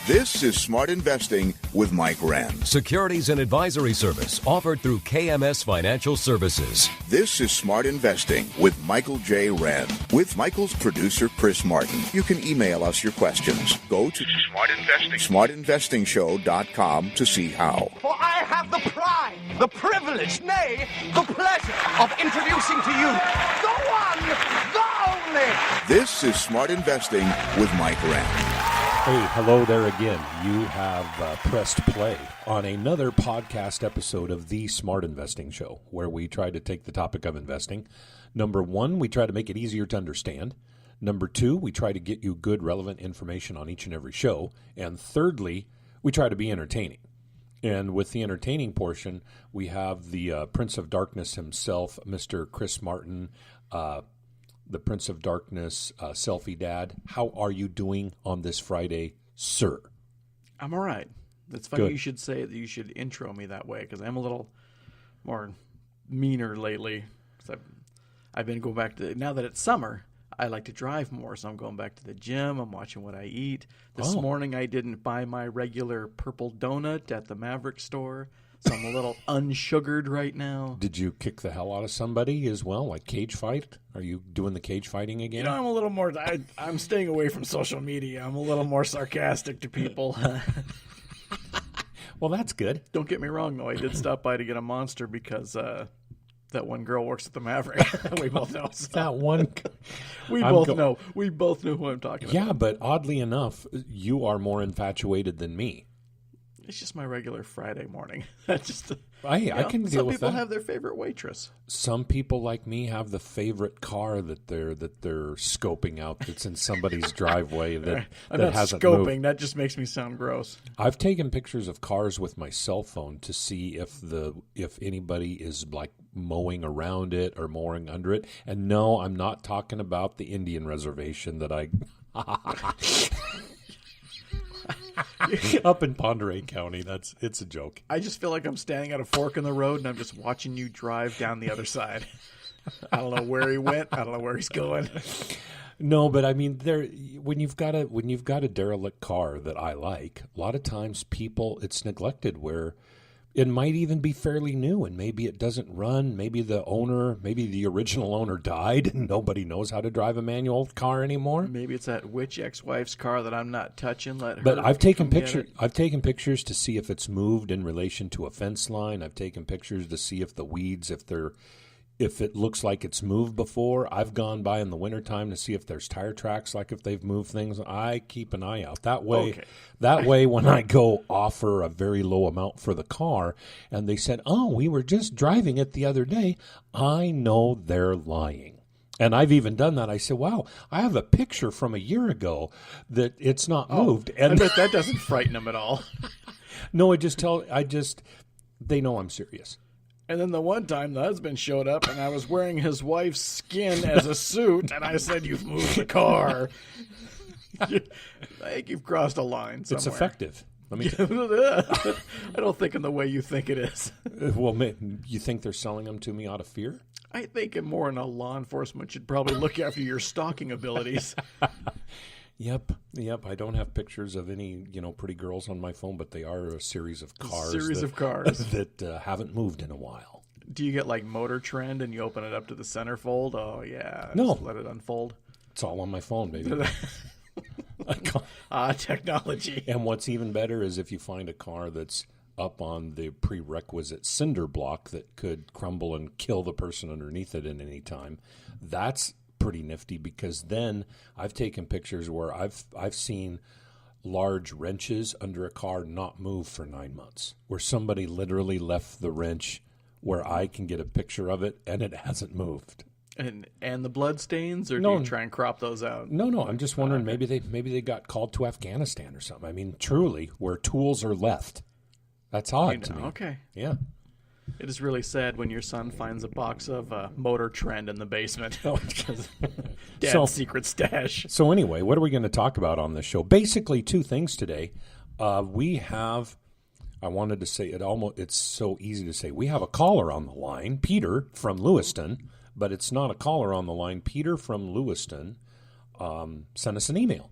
This is Smart Investing with Mike.wren. Securities and advisory service offered through KMS Financial Services. This is Smart Investing with Michael J. Wren. With Michael's producer, Chris Martin. You can email us your questions. Go to smartinvestingshow.com to see how. For I have the pride, the privilege, nay, the pleasure of introducing to you the one, the only. This is Smart Investing with Mike.wren. Hey, hello there again. You have pressed play on another podcast episode of the Smart Investing Show, where we try to take the topic of investing. Number one, we try to make it easier to understand. Number two, we try to get you good, relevant information on each and every show. And thirdly, we try to be entertaining. And with the entertaining portion, we have the Prince of Darkness himself, Mr. Chris Martin, the Prince of Darkness, Selfie Dad. How are you doing on this Friday, sir? I'm all right. It's funny Good. You should say that you should intro me that way because I'm a little more meaner lately. 'Cause I've been going back to, now that it's summer, I like to drive more, so I'm going back to the gym. I'm watching what I eat. This morning I didn't buy my regular purple donut at the Maverick store, so I'm a little unsugared right now. Did you kick the hell out of somebody as well, like cage fight? Are you doing the cage fighting again? You know, I'm a little more, I'm staying away from social media. I'm a little more sarcastic to people. Well, that's good. Don't get me wrong, though. I did stop by to get a Monster because that one girl works at the Maverick. We both know. So. That one. We both know. We both know who I'm talking about. Yeah, but oddly enough, you are more infatuated than me. It's just my regular Friday morning. That's just I can deal with that. Some people have their favorite waitress. Some people like me have the favorite car that they're scoping out that's in somebody's driveway that I'm not hasn't scoping. moved. That just makes me sound gross. I've taken pictures of cars with my cell phone to see if anybody is like mowing around it or mowing under it. And no, I'm not talking about the Indian reservation that I up in Ponderay County. It's a joke. I just feel like I'm standing at a fork in the road and I'm just watching you drive down the other side. I don't know where he went. I don't know where he's going. No, but I mean, when you've got a derelict car that I like, a lot of times it's neglected where it might even be fairly new and maybe it doesn't run. Maybe the original owner died and nobody knows how to drive a manual car anymore. Maybe it's that witch ex-wife's car that I'm not touching. But I've taken pictures to see if it's moved in relation to a fence line. I've taken pictures to see if the weeds, if it looks like it's moved before. I've gone by in the wintertime to see if there's tire tracks, like if they've moved things. I keep an eye out. That way, when I go offer a very low amount for the car and they said, we were just driving it the other day, I know they're lying. And I've even done that. I said, wow, I have a picture from a year ago that it's not moved. And I bet that doesn't frighten them at all. No, they know I'm serious. And then the one time the husband showed up and I was wearing his wife's skin as a suit and I said, "You've moved the car." I think you've crossed a line somewhere. It's effective. I don't think in the way you think it is. Well, you think they're selling them to me out of fear? I think more in a law enforcement should probably look after your stalking abilities. Yep. I don't have pictures of any, pretty girls on my phone, but they are a series of cars. That haven't moved in a while. Do you get like Motor Trend and you open it up to the centerfold? Oh yeah. No. Just let it unfold. It's all on my phone, baby. Technology. And what's even better is if you find a car that's up on the prerequisite cinder block that could crumble and kill the person underneath it at any time. That's pretty nifty because then I've taken pictures where I've seen large wrenches under a car not move for 9 months, where somebody literally left the wrench where I can get a picture of it and it hasn't moved. And the blood stains, or do you try and crop those out? No. I'm just wondering maybe they got called to Afghanistan or something. I mean, truly, where tools are left. That's odd to me. Okay. Yeah. It is really sad when your son finds a box of Motor Trend in the basement. Dad's secret stash. So anyway, what are we going to talk about on this show? Basically, two things today. We have, I wanted to say it it's so easy to say. We have a caller on the line, Peter from Lewiston, but it's not a caller on the line. Peter from Lewiston sent us an email.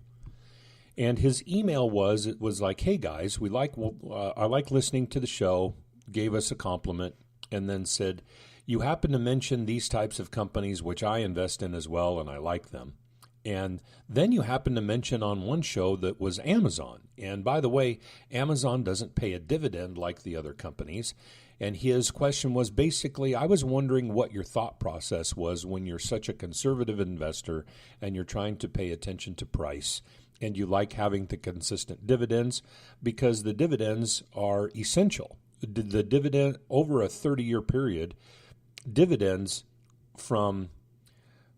And his email was like, "Hey guys, I like listening to the show." Gave us a compliment, and then said, "You happen to mention these types of companies, which I invest in as well, and I like them. And then you happen to mention on one show that was Amazon. And by the way, Amazon doesn't pay a dividend like the other companies." And his question was basically, I was wondering what your thought process was when you're such a conservative investor and you're trying to pay attention to price and you like having the consistent dividends, because the dividends are essential. The dividend over a 30-year period, dividends from,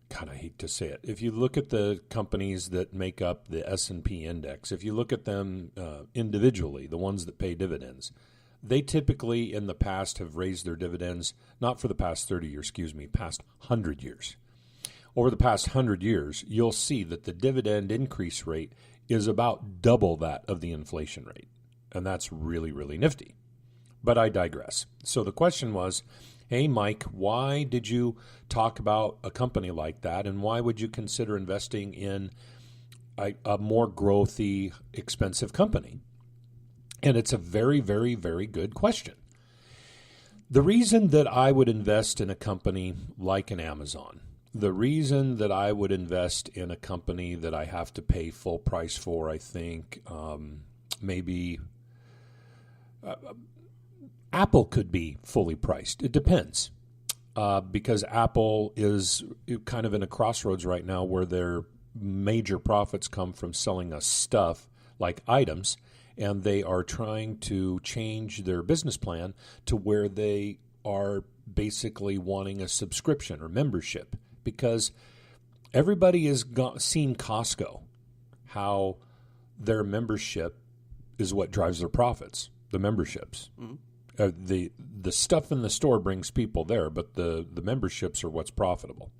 God, I hate to say it. If you look at the companies that make up the S&P index, if you look at them individually, the ones that pay dividends, they typically in the past have raised their dividends, not for the past 30 years, past 100 years. Over the past 100 years, you'll see that the dividend increase rate is about double that of the inflation rate. And that's really, really nifty. But I digress. So the question was, hey, Mike, why did you talk about a company like that, and why would you consider investing in a more growthy, expensive company? And it's a very, very, very good question. The reason that I would invest in a company like an Amazon, the reason that I would invest in a company that I have to pay full price for, I think maybe Apple could be fully priced. It depends, because Apple is kind of in a crossroads right now where their major profits come from selling us stuff like items, and they are trying to change their business plan to where they are basically wanting a subscription or membership, because everybody has seen Costco, how their membership is what drives their profits, the memberships. Mm-hmm. The stuff in the store brings people there, but the memberships are what's profitable.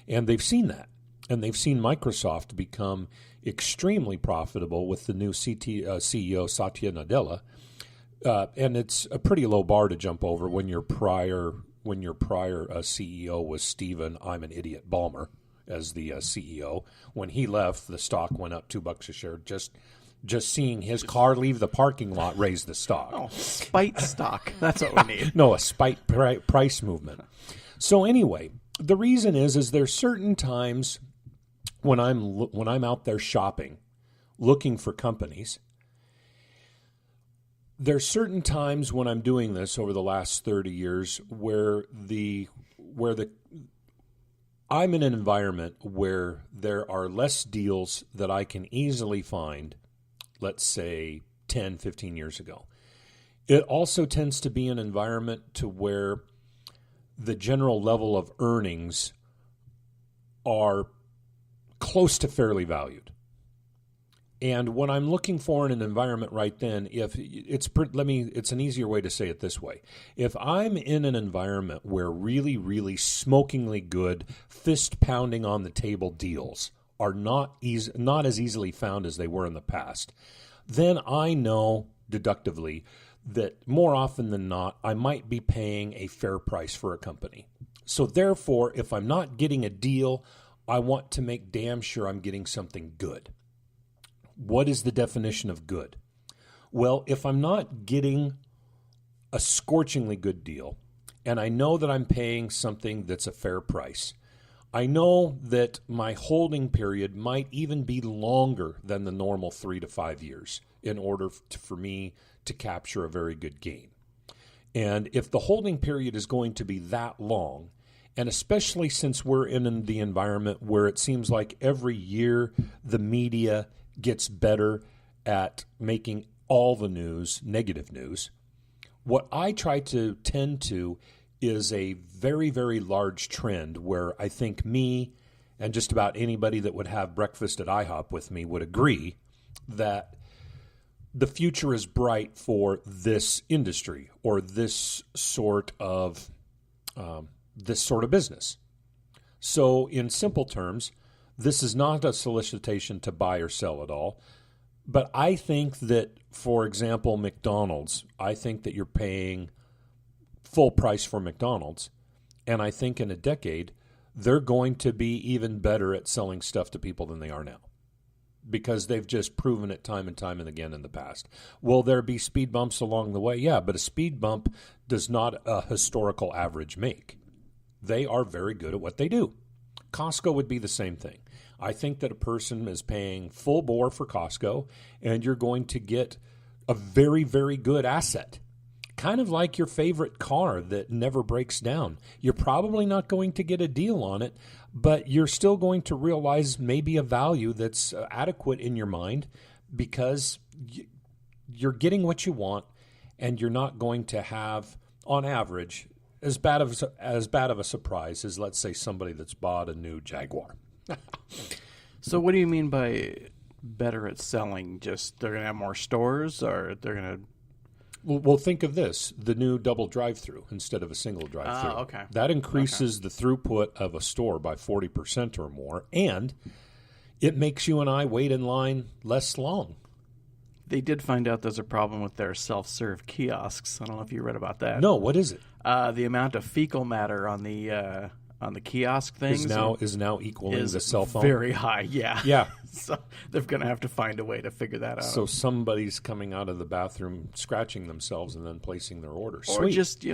And they've seen that. And they've seen Microsoft become extremely profitable with the new CEO, Satya Nadella. And it's a pretty low bar to jump over when your prior CEO was Stephen, I'm an idiot, Ballmer as the CEO. When he left, the stock went up $2 a share. Just seeing his car leave the parking lot raised the stock. Oh, spite stock. That's what we need. No, a spite price movement. So anyway, the reason is there's certain times when I'm out there shopping, looking for companies. There's certain times when I'm doing this over the last 30 years where I'm in an environment where there are less deals that I can easily find, let's say 10, 15 years ago. It also tends to be an environment to where the general level of earnings are close to fairly valued. And what I'm looking for in an environment right then, it's an easier way to say it this way. If I'm in an environment where really, really smokingly good, fist pounding on the table deals are not as easily found as they were in the past, then I know deductively that more often than not, I might be paying a fair price for a company. So therefore, if I'm not getting a deal, I want to make damn sure I'm getting something good. What is the definition of good? Well, if I'm not getting a scorchingly good deal, and I know that I'm paying something that's a fair price, I know that my holding period might even be longer than the normal 3 to 5 years in order for me to capture a very good gain. And if the holding period is going to be that long, and especially since we're in the environment where it seems like every year the media gets better at making all the news negative news, what I try to tend to is a very, very large trend where I think me and just about anybody that would have breakfast at IHOP with me would agree that the future is bright for this industry or this sort of business. So in simple terms, this is not a solicitation to buy or sell at all. But I think that, for example, McDonald's, I think that you're paying full price for McDonald's. And I think in a decade, they're going to be even better at selling stuff to people than they are now. because they've just proven it time and time and again in the past. Will there be speed bumps along the way? Yeah, but a speed bump does not a historical average make. They are very good at what they do. Costco would be the same thing. I think that a person is paying full bore for Costco, and you're going to get a very, very good asset. Kind of like your favorite car that never breaks down. You're probably not going to get a deal on it, but you're still going to realize maybe a value that's adequate in your mind because you're getting what you want, and you're not going to have, on average, as bad of a surprise as, let's say, somebody that's bought a new Jaguar. So what do you mean by better at selling? Just they're going to have more stores, or they're going to... Well, think of this, the new double drive-through instead of a single drive-through. Okay. That increases the throughput of a store by 40% or more, and it makes you and I wait in line less long. They did find out there's a problem with their self-serve kiosks. I don't know if you read about that. No, what is it? The amount of fecal matter on the kiosk things is now equaling the cell phone. Very high, yeah. Yeah. So they're going to have to find a way to figure that out. So somebody's coming out of the bathroom, scratching themselves, and then placing their order. Or Sweet. just,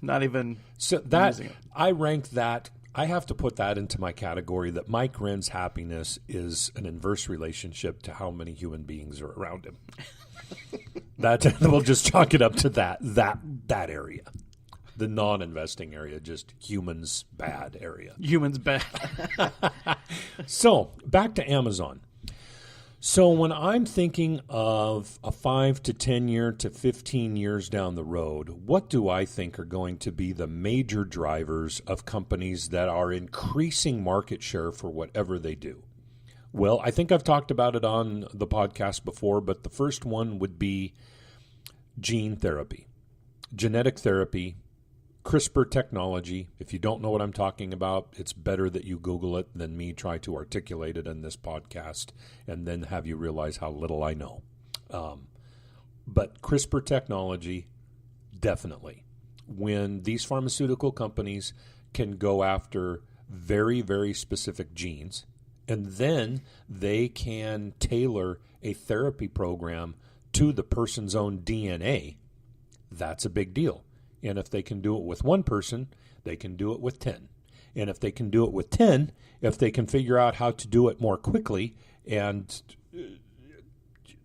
not even So that using it. I rank that. I have to put that into my category that Mike Wren's happiness is an inverse relationship to how many human beings are around him. That we'll just chalk it up to that area. The non-investing area, just humans bad area. Humans bad. So back to Amazon. So when I'm thinking of a 5 to 10 year to 15 years down the road, what do I think are going to be the major drivers of companies that are increasing market share for whatever they do? Well, I think I've talked about it on the podcast before, but the first one would be gene therapy, genetic therapy, CRISPR technology. If you don't know what I'm talking about, it's better that you Google it than me try to articulate it in this podcast and then have you realize how little I know. But CRISPR technology, definitely. When these pharmaceutical companies can go after very, very specific genes, and then they can tailor a therapy program to the person's own DNA, that's a big deal. And if they can do it with one person, they can do it with 10. And if they can do it with 10, if they can figure out how to do it more quickly, and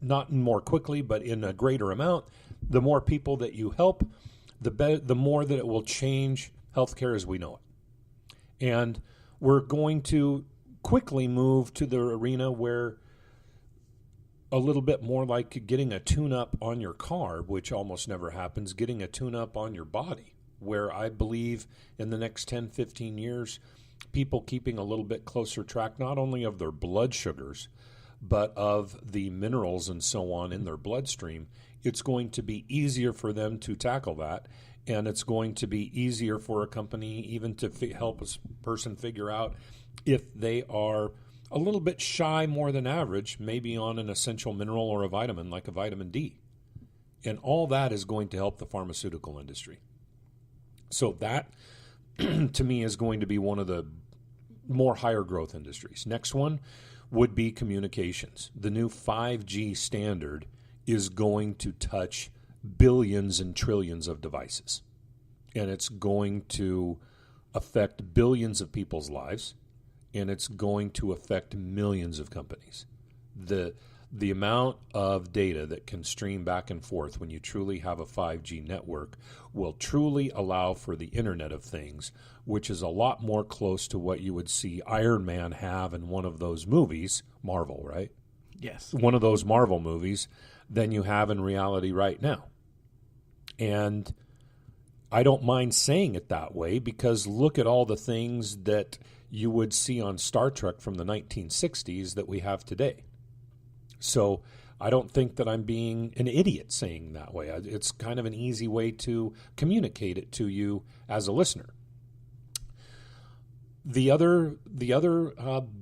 not more quickly, but in a greater amount, the more people that you help, the more that it will change healthcare as we know it. And we're going to quickly move to the arena where a little bit more like getting a tune-up on your car, which almost never happens, getting a tune-up on your body, where I believe in the next 10, 15 years, people keeping a little bit closer track, not only of their blood sugars, but of the minerals and so on in their bloodstream, it's going to be easier for them to tackle that, and it's going to be easier for a company even to help a person figure out if they are a little bit shy more than average, maybe on an essential mineral or a vitamin like a vitamin D. And all that is going to help the pharmaceutical industry. So that, to me, is going to be one of the more higher growth industries. Next one would be communications. The new 5G standard is going to touch billions and trillions of devices. And it's going to affect billions of people's lives. And it's going to affect millions of companies. The amount of data that can stream back and forth when you truly have a 5G network will truly allow for the Internet of Things, which is a lot more close to what you would see Iron Man have in one of those movies, Marvel, right? Yes. One of those Marvel movies than you have in reality right now. And I don't mind saying it that way because look at all the things that you would see on Star Trek from the 1960s that we have today. So I don't think that I'm being an idiot saying that way. It's kind of an easy way to communicate it to you as a listener. The other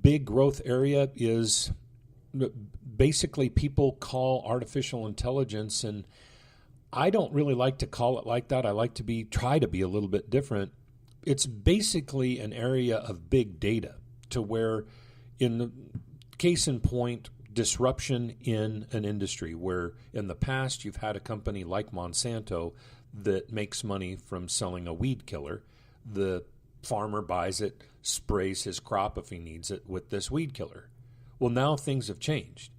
big growth area is basically people call artificial intelligence, and I don't really like to call it like that. I like to try to be a little bit different. It's basically an area of big data to where, in the case in point, disruption in an industry where in the past you've had a company like Monsanto that makes money from selling a weed killer. The farmer buys it, sprays his crop if he needs it with this weed killer. Well, now things have changed.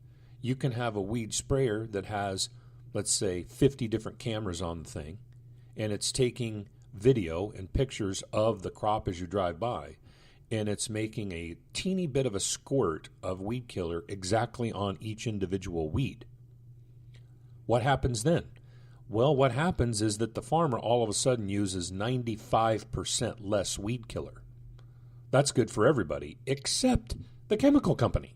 You can have a weed sprayer that has, let's say, 50 different cameras on the thing, and it's taking video and pictures of the crop as you drive by, and it's making a teeny bit of a squirt of weed killer exactly on each individual weed. What happens then? Well, what happens is that the farmer all of a sudden uses 95% less weed killer. That's good for everybody except the chemical company.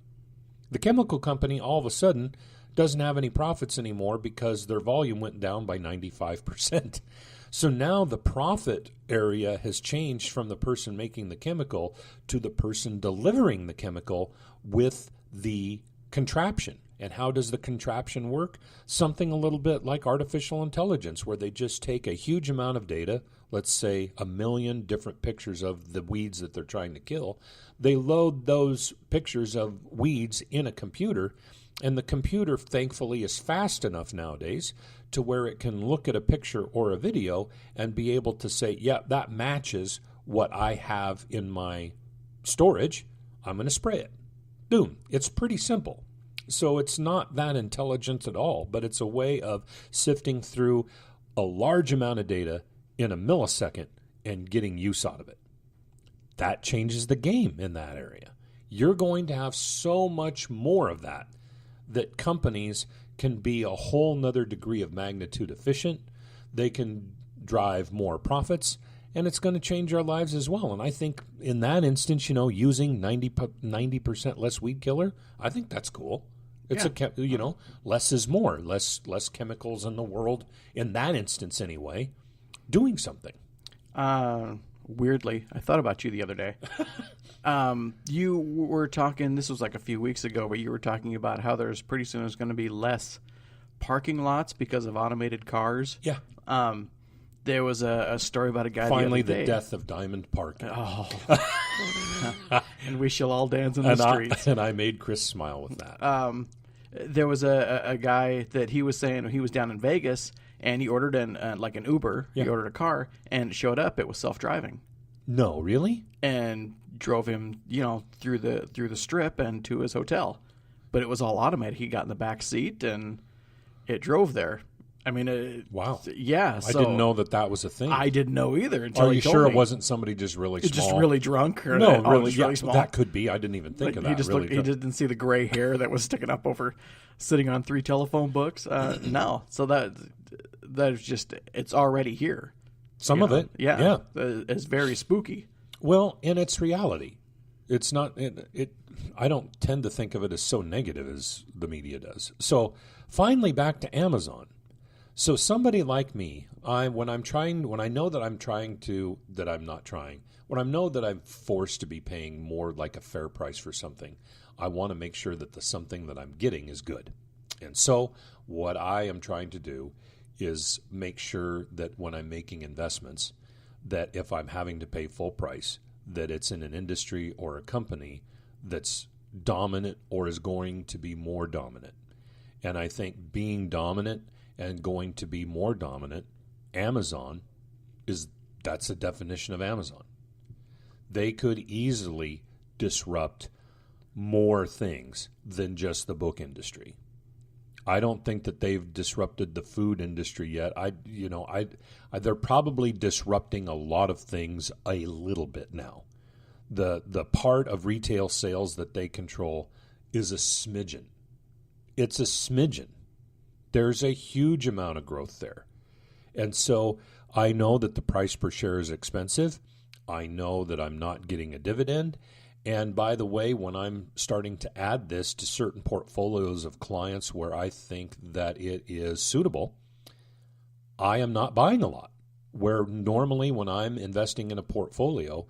The chemical company all of a sudden doesn't have any profits anymore because their volume went down by 95%. So now the profit area has changed from the person making the chemical to the person delivering the chemical with the contraption. And how does the contraption work? Something a little bit like artificial intelligence, where they just take a huge amount of data, let's say 1 million different pictures of the weeds that they're trying to kill. They load those pictures of weeds in a computer, and the computer, thankfully, is fast enough nowadays to where it can look at a picture or a video and be able to say, yeah, that matches what I have in my storage. I'm going to spray it. Boom. It's pretty simple. So it's not that intelligent at all, but it's a way of sifting through a large amount of data in a millisecond and getting use out of it. That changes the game in that area. You're going to have so much more of that companies can be a whole nother degree of magnitude efficient. They can drive more profits, and it's going to change our lives as well. And I think in that instance, using 90% less weed killer, I think that's cool. It's less is more, less chemicals in the world in that instance anyway, doing something. Weirdly, I thought about you the other day. You were talking, this was like a few weeks ago, but you were talking about how pretty soon there's going to be less parking lots because of automated cars. Yeah. There was a story about a guy Finally, the the death of Diamond Parking. Oh. And we shall all dance in the streets. And I made Chris smile with that. There was a guy that he was saying he was down in Vegas, and he ordered an Uber. Yeah. He ordered a car, and it showed up. It was self-driving. No, really? And drove him, through the strip and to his hotel. But it was all automated. He got in the back seat, and it drove there. I mean, wow. Yeah. I didn't know that was a thing. I didn't know either until Are he you told sure me. It wasn't somebody just really small? Just really drunk? Or no, really, really small? That could be. I didn't even think of that. He just really he didn't see the gray hair that was sticking up over, sitting on 3 telephone books. No. So that's just, it's already here. Some of it. Yeah. It's very spooky. Well, and it's reality. It's not. I don't tend to think of it as so negative as the media does. So finally, back to Amazon. So somebody like me, when I know that I'm forced to be paying more like a fair price for something, I want to make sure that the something that I'm getting is good. And so what I am trying to do is make sure that when I'm making investments, that if I'm having to pay full price, that it's in an industry or a company that's dominant or is going to be more dominant. And I think being dominant and going to be more dominant, Amazon that's the definition of Amazon. They could easily disrupt more things than just the book industry. I don't think that they've disrupted the food industry yet. They're probably disrupting a lot of things a little bit now. The part of retail sales that they control is a smidgen. It's a smidgen. There's a huge amount of growth there. And so I know that the price per share is expensive. I know that I'm not getting a dividend. And by the way, when I'm starting to add this to certain portfolios of clients where I think that it is suitable, I am not buying a lot. Where normally when I'm investing in a portfolio,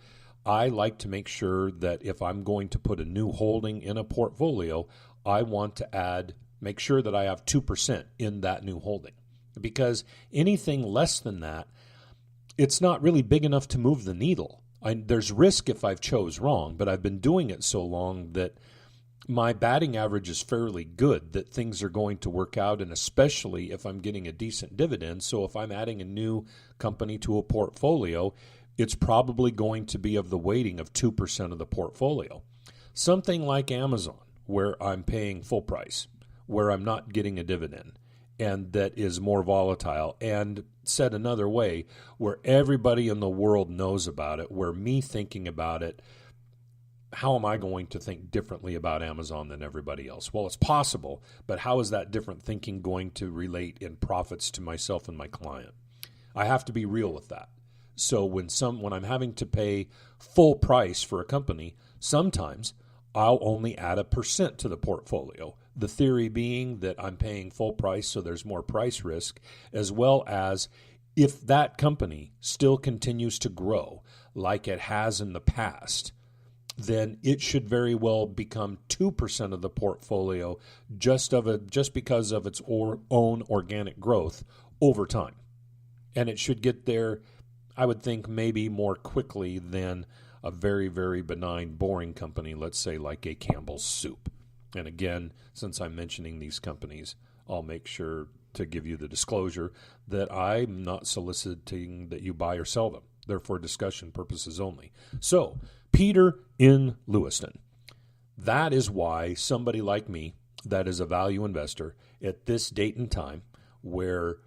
I like to make sure that if I'm going to put a new holding in a portfolio, I want to make sure that I have 2% in that new holding. Because anything less than that, it's not really big enough to move the needle. There's risk if I've chose wrong, but I've been doing it so long that my batting average is fairly good, that things are going to work out, and especially if I'm getting a decent dividend. So if I'm adding a new company to a portfolio, it's probably going to be of the weighting of 2% of the portfolio. Something like Amazon, where I'm paying full price, where I'm not getting a dividend, and that is more volatile. And said another way, where everybody in the world knows about it, where me thinking about it, how am I going to think differently about Amazon than everybody else? Well, it's possible, but how is that different thinking going to relate in profits to myself and my client? I have to be real with that. So when I'm having to pay full price for a company, sometimes I'll only add 1% to the portfolio. The theory being that I'm paying full price, so there's more price risk, as well as if that company still continues to grow like it has in the past, then it should very well become 2% of the portfolio just because of its own organic growth over time. And it should get there, I would think, maybe more quickly than a very, very benign, boring company, let's say like a Campbell's Soup. And again, since I'm mentioning these companies, I'll make sure to give you the disclosure that I'm not soliciting that you buy or sell them. They're for discussion purposes only. So, Peter in Lewiston. That is why somebody like me, that is a value investor, at this date and time, where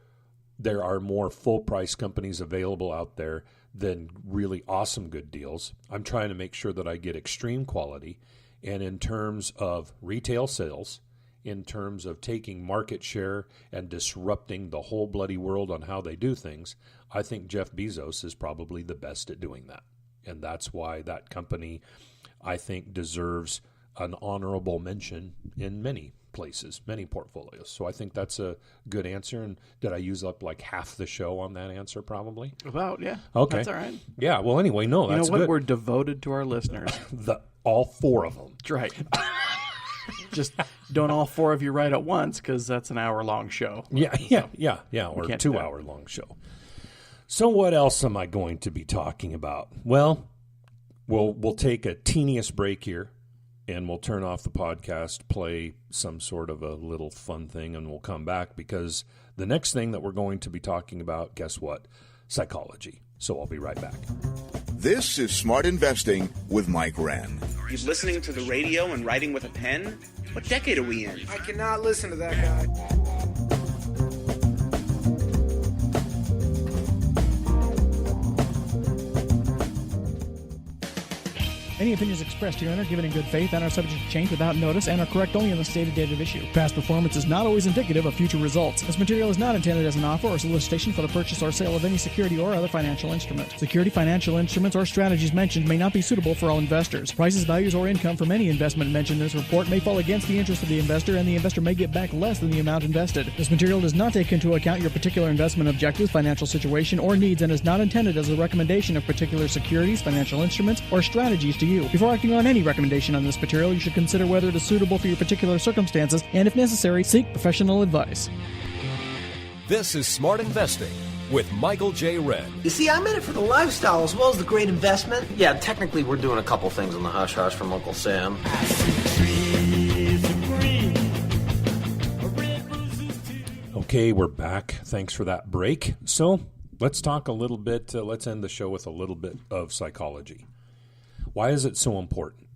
there are more full-price companies available out there than really awesome good deals, I'm trying to make sure that I get extreme quality. And in terms of retail sales, in terms of taking market share and disrupting the whole bloody world on how they do things, I think Jeff Bezos is probably the best at doing that. And that's why that company, I think, deserves an honorable mention in many places, many portfolios. So I think that's a good answer. And did I use up like half the show on that answer probably? About, yeah. Okay. That's all right. Yeah, well, anyway, no, that's You know what? good. We're devoted to our listeners. All four of them. That's right. Just don't all four of you write at once, because that's an hour-long show. Yeah, or a 2-hour-long show. So what else am I going to be talking about? Well, we'll take a teeniest break here, and we'll turn off the podcast, play some sort of a little fun thing, and we'll come back, because the next thing that we're going to be talking about, guess what? Psychology. So I'll be right back. This is Smart Investing with Mike Wren. You listening to the radio and writing with a pen? What decade are we in? I cannot listen to that guy. Any opinions expressed herein are given in good faith and are subject to change without notice and are correct only on the stated date of issue. Past performance is not always indicative of future results. This material is not intended as an offer or solicitation for the purchase or sale of any security or other financial instrument. Security, financial instruments, or strategies mentioned may not be suitable for all investors. Prices, values, or income from any investment mentioned in this report may fall against the interest of the investor, and the investor may get back less than the amount invested. This material does not take into account your particular investment objectives, financial situation, or needs, and is not intended as a recommendation of particular securities, financial instruments, or strategies to you. Before acting on any recommendation on this material, you should consider whether it is suitable for your particular circumstances, and if necessary, seek professional advice. This is Smart Investing with Michael J. Wren. You see, I'm in it for the lifestyle as well as the great investment. Yeah, technically we're doing a couple things on the hush hush from Uncle Sam. Okay, we're back. Thanks for that break. So let's talk a little bit, let's end the show with a little bit of psychology. Why is it so important?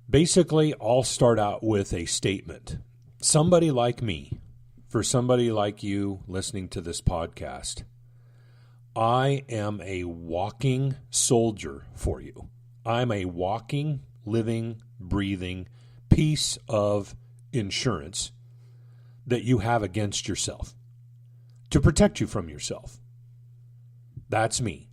Basically, I'll start out with a statement. Somebody like me, for somebody like you listening to this podcast, I am a walking soldier for you. I'm a walking, living, breathing piece of insurance that you have against yourself to protect you from yourself. That's me.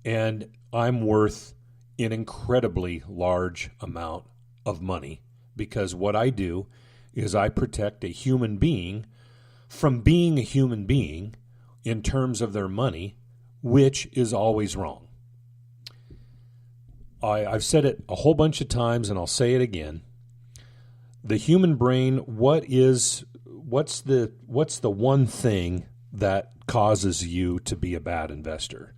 And I'm worth an incredibly large amount of money, because what I do is I protect a human being from being a human being in terms of their money, which is always wrong. I've said it a whole bunch of times, and I'll say it again. The human brain, what's the one thing that causes you to be a bad investor?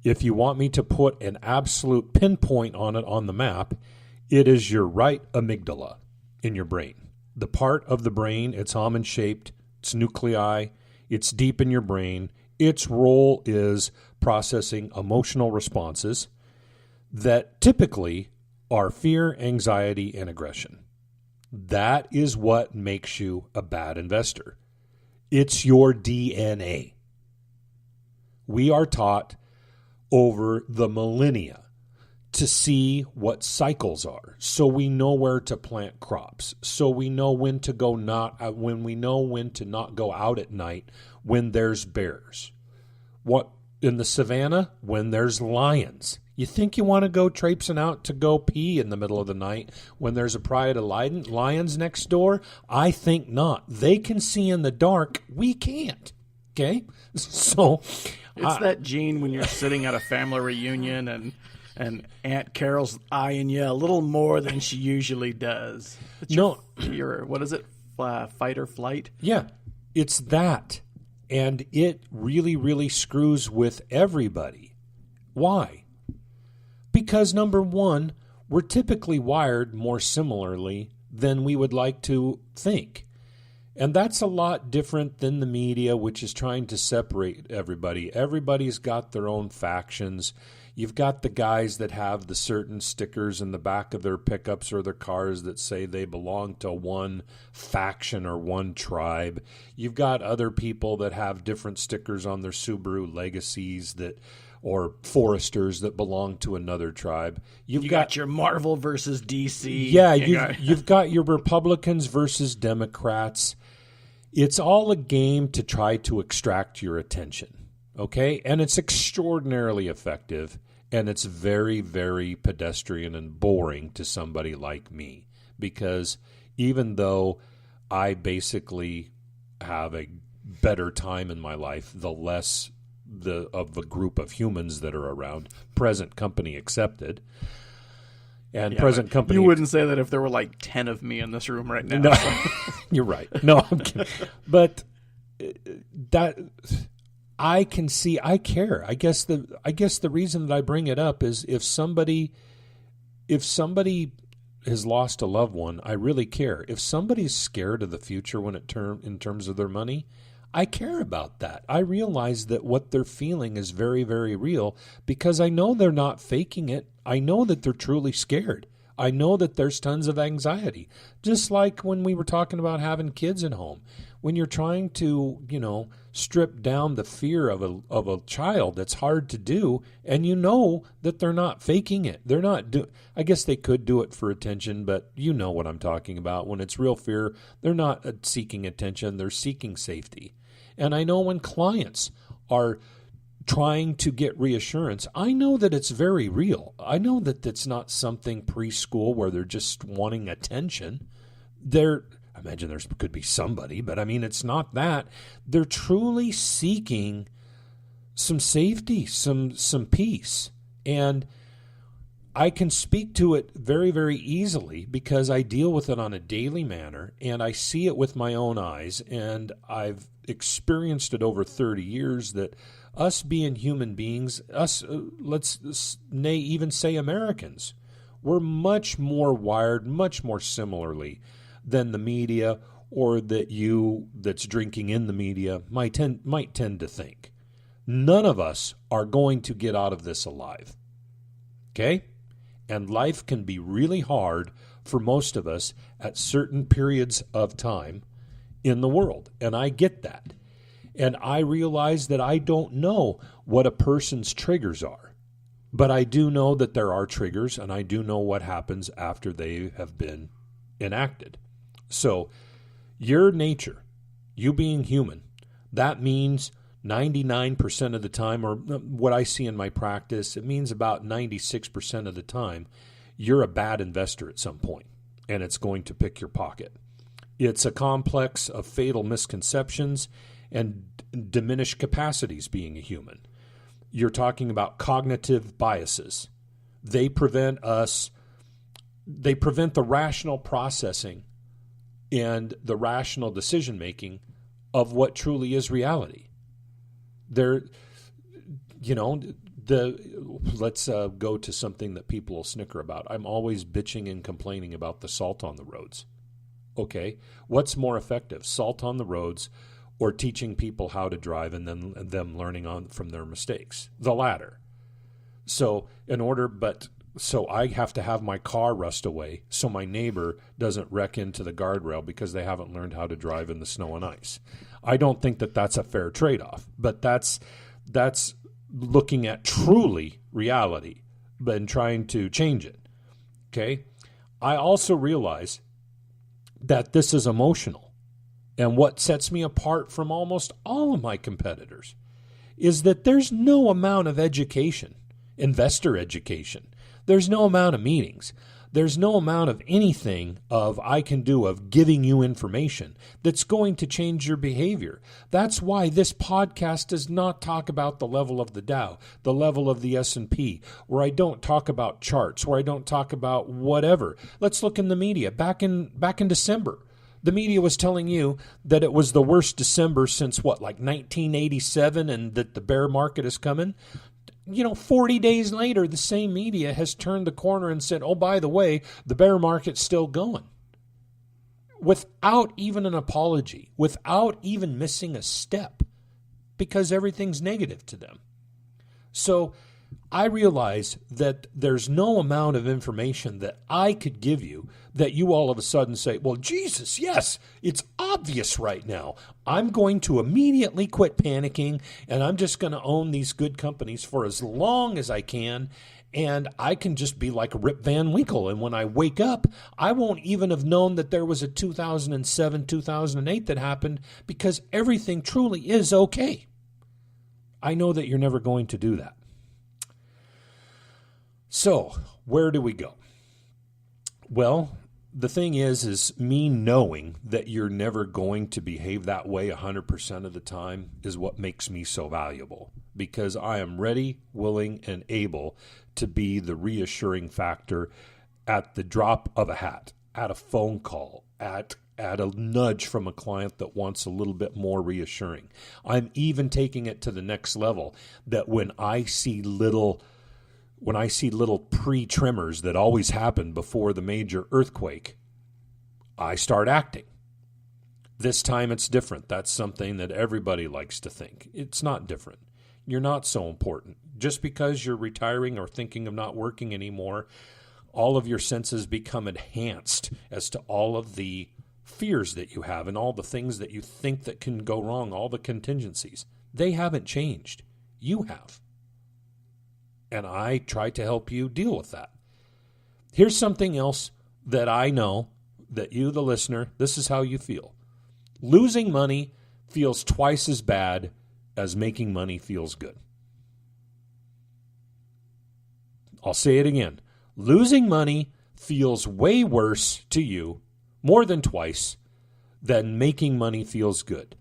If you want me to put an absolute pinpoint on it on the map, It is your right amygdala in your brain. The part of the brain, it's almond-shaped, it's nuclei, it's deep in your brain. Its role is processing emotional responses that typically are fear, anxiety, and aggression. That is what makes you a bad investor. It's your DNA. We are taught over the millennia to see what cycles are, so we know where to plant crops, so we know when to go when we know when to not go out at night when there's bears. What in the savannah when there's lions. You think you want to go traipsing out to go pee in the middle of the night when there's a pride of lions next door? I think not. They can see in the dark. We can't. Okay? So it's that gene when you're sitting at a family reunion and Aunt Carol's eyeing you a little more than she usually does. Your what is it? Fight or flight? Yeah, it's that. And it really, really screws with everybody. Why? Because, number one, we're typically wired more similarly than we would like to think. And that's a lot different than the media, which is trying to separate everybody. Everybody's got their own factions. You've got the guys that have the certain stickers in the back of their pickups or their cars that say they belong to one faction or one tribe. You've got other people that have different stickers on their Subaru Legacies or Foresters that belong to another tribe. You got your Marvel versus DC. Yeah, you've got your Republicans versus Democrats. It's all a game to try to extract your attention, okay? And it's extraordinarily effective, and it's very, very pedestrian and boring to somebody like me, because even though I basically have a better time in my life, the less of the group of humans that are around, present company accepted. And present company. You wouldn't say that if there were like 10 of me in this room right now. No, you're right. No, I'm kidding. But that I can see. I care. I guess the reason that I bring it up is if somebody has lost a loved one, I really care. If somebody's scared of the future in terms of their money, I care about that. I realize that what they're feeling is very, very real because I know they're not faking it. I know that they're truly scared. I know that there's tons of anxiety. Just like when we were talking about having kids at home. When you're trying to, strip down the fear of a child, that's hard to do, and you know that they're not faking it. They're not I guess they could do it for attention, but you know what I'm talking about. When it's real fear, they're not seeking attention, they're seeking safety. And I know when clients are trying to get reassurance, I know that it's very real. I know that it's not something preschool where they're just wanting attention. I imagine there could be somebody, but I mean, it's not that. They're truly seeking some safety, some peace. And I can speak to it very, very easily because I deal with it on a daily manner and I see it with my own eyes. And I've experienced it over 30 years that us being human beings, let's even say Americans, we're much more wired, much more similarly than the media or that's drinking in the media might tend to think. None of us are going to get out of this alive. Okay? And life can be really hard for most of us at certain periods of time in the world. And I get that. And I realize that I don't know what a person's triggers are. But I do know that there are triggers, and I do know what happens after they have been enacted. So your nature, you being human, that means 99% of the time, or what I see in my practice, it means about 96% of the time, you're a bad investor at some point, and it's going to pick your pocket. It's a complex of fatal misconceptions and diminished capacities being a human. You're talking about cognitive biases. They prevent the rational processing and the rational decision-making of what truly is reality. Let's go to something that people will snicker about. I'm always bitching and complaining about the salt on the roads. Okay, what's more effective, salt on the roads or teaching people how to drive and then them learning from their mistakes? The latter. So I have to have my car rust away so my neighbor doesn't wreck into the guardrail because they haven't learned how to drive in the snow and ice. I don't think that that's a fair trade-off, but that's looking at truly reality and trying to change it. Okay? I also realize that this is emotional. And what sets me apart from almost all of my competitors is that there's no amount of education, investor education. There's no amount of meetings. There's no amount of anything I can do of giving you information that's going to change your behavior. That's why this podcast does not talk about the level of the Dow, the level of the S&P, where I don't talk about charts, where I don't talk about whatever. Let's look in the media. Back in December, the media was telling you that it was the worst December since like 1987 and that the bear market is coming. 40 days later, the same media has turned the corner and said, oh, by the way, the bear market's still going. Without even an apology, without even missing a step, because everything's negative to them. So I realize that there's no amount of information that I could give you that you all of a sudden say, well, Jesus, yes, it's obvious right now. I'm going to immediately quit panicking, and I'm just going to own these good companies for as long as I can, and I can just be like Rip Van Winkle. And when I wake up, I won't even have known that there was a 2007, 2008 that happened because everything truly is okay. I know that you're never going to do that. So, where do we go? Well, the thing is me knowing that you're never going to behave that way 100% of the time is what makes me so valuable, because I am ready, willing, and able to be the reassuring factor at the drop of a hat, at a phone call, at a nudge from a client that wants a little bit more reassuring. I'm even taking it to the next level, that when I see little pre-tremors that always happen before the major earthquake, I start acting. This time it's different. That's something that everybody likes to think. It's not different. You're not so important. Just because you're retiring or thinking of not working anymore, all of your senses become enhanced as to all of the fears that you have and all the things that you think that can go wrong, all the contingencies. They haven't changed. You have. And I try to help you deal with that. Here's something else that I know that you, the listener, this is how you feel. Losing money feels twice as bad as making money feels good. I'll say it again. Losing money feels way worse to you, more than twice, than making money feels good.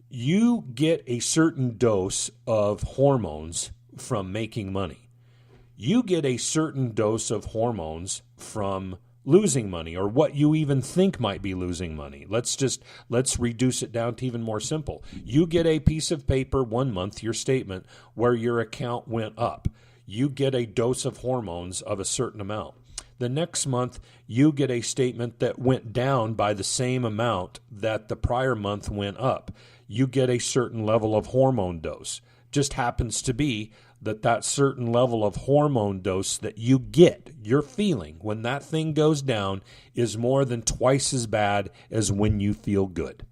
You get a certain dose of hormones from making money. You get a certain dose of hormones from losing money, or what you even think might be losing money. Let's reduce it down to even more simple. You get a piece of paper 1 month, your statement, where your account went up. You get a dose of hormones of a certain amount. The next month, you get a statement that went down by the same amount that the prior month went up. You get a certain level of hormone dose. Just happens to be that certain level of hormone dose that you get, you're feeling when that thing goes down, is more than twice as bad as when you feel good.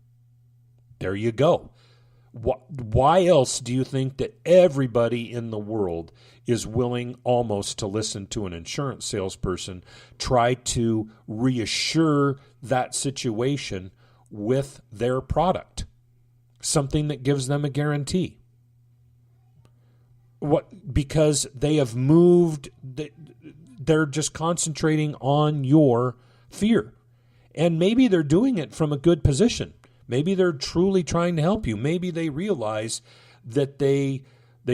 There you go. Why else do you think that everybody in the world is willing almost to listen to an insurance salesperson try to reassure that situation with their product? Something that gives them a guarantee. Because they have moved, they're just concentrating on your fear. And maybe they're doing it from a good position. Maybe they're truly trying to help you. Maybe they realize that they've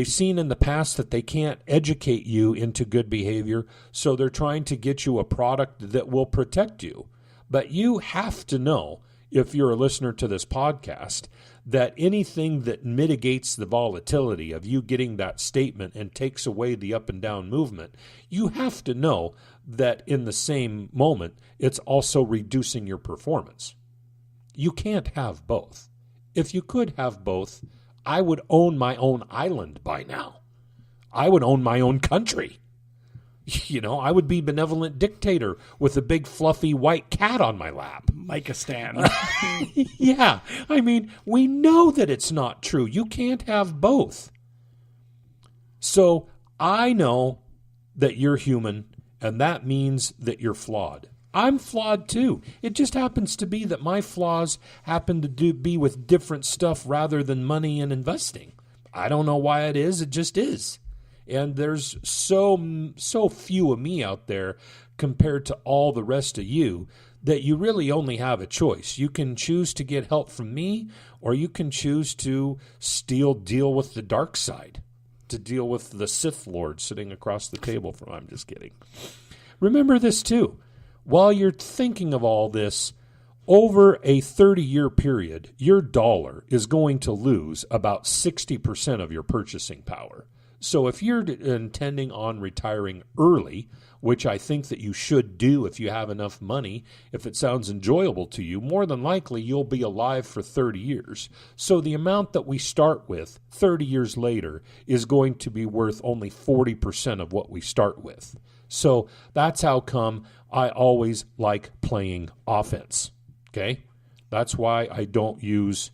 seen in the past that they can't educate you into good behavior, so they're trying to get you a product that will protect you. But you have to know, if you're a listener to this podcast, that anything that mitigates the volatility of you getting that statement and takes away the up and down movement, you have to know that in the same moment, it's also reducing your performance. You can't have both. If you could have both, I would own my own island by now. I would own my own country. I would be benevolent dictator with a big fluffy white cat on my lap. Mike-a-stan. Yeah. I mean, we know that it's not true. You can't have both. So I know that you're human, and that means that you're flawed. I'm flawed too. It just happens to be that my flaws happen to be with different stuff rather than money and investing. I don't know why it is. It just is. And there's so few of me out there compared to all the rest of you that you really only have a choice. You can choose to get help from me, or you can choose to deal with the dark side, to deal with the Sith Lord sitting across the table from. I'm just kidding. Remember this too. While you're thinking of all this, over a 30-year period, your dollar is going to lose about 60% of your purchasing power. So if you're intending on retiring early, which I think that you should do if you have enough money, if it sounds enjoyable to you, more than likely you'll be alive for 30 years. So the amount that we start with 30 years later is going to be worth only 40% of what we start with. So that's how come I always like playing offense, okay? That's why I don't use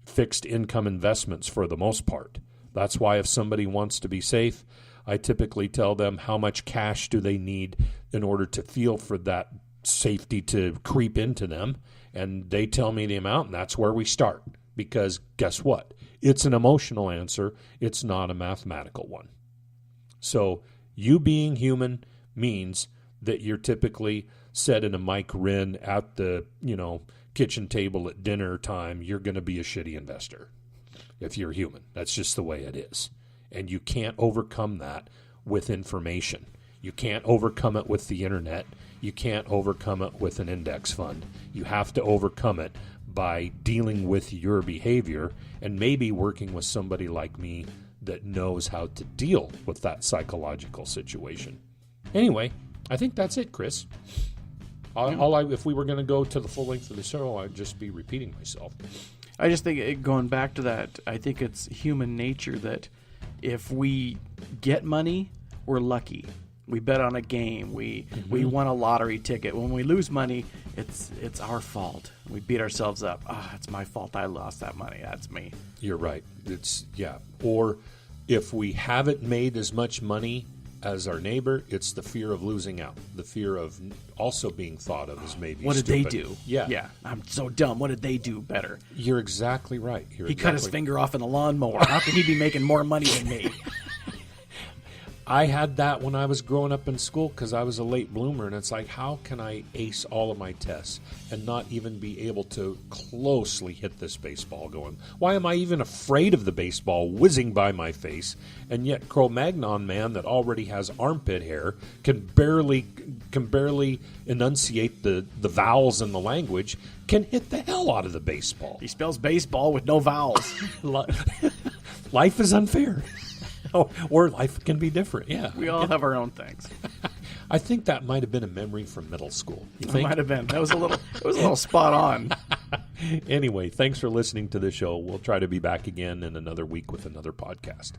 fixed income investments for the most part. That's why if somebody wants to be safe, I typically tell them how much cash do they need in order to feel for that safety to creep into them, and they tell me the amount, and that's where we start. Because guess what? It's an emotional answer. It's not a mathematical one. So you being human means that you're typically set in a mike.wren at the kitchen table at dinner time. You're going to be a shitty investor. If you're human, that's just the way it is. And you can't overcome that with information. You can't overcome it with the internet. You can't overcome it with an index fund. You have to overcome it by dealing with your behavior and maybe working with somebody like me that knows how to deal with that psychological situation. Anyway, I think that's it, Chris. If we were going to go to the full length of the show, I'd just be repeating myself. I just think, going back to that, I think it's human nature that if we get money, we're lucky. We bet on a game. We won a lottery ticket. When we lose money, it's our fault. We beat ourselves up. It's my fault. I lost that money. That's me. You're right. Or if we haven't made as much money as our neighbor, it's the fear of losing out. The fear of also being thought of as maybe what did stupid. they do? Yeah. I'm so dumb. What did they do better? You're exactly right. He cut his finger off in the lawnmower. How can he be making more money than me? I had that when I was growing up in school because I was a late bloomer, and it's like, how can I ace all of my tests and not even be able to closely hit this baseball going? Why am I even afraid of the baseball whizzing by my face? And yet Cro-Magnon man that already has armpit hair can barely enunciate the vowels in the language, can hit the hell out of the baseball. He spells baseball with no vowels. Life is unfair. Or life can be different, yeah. We all have our own things. I think that might have been a memory from middle school. You think? It might have been. It was a little spot on. Anyway, thanks for listening to the show. We'll try to be back again in another week with another podcast.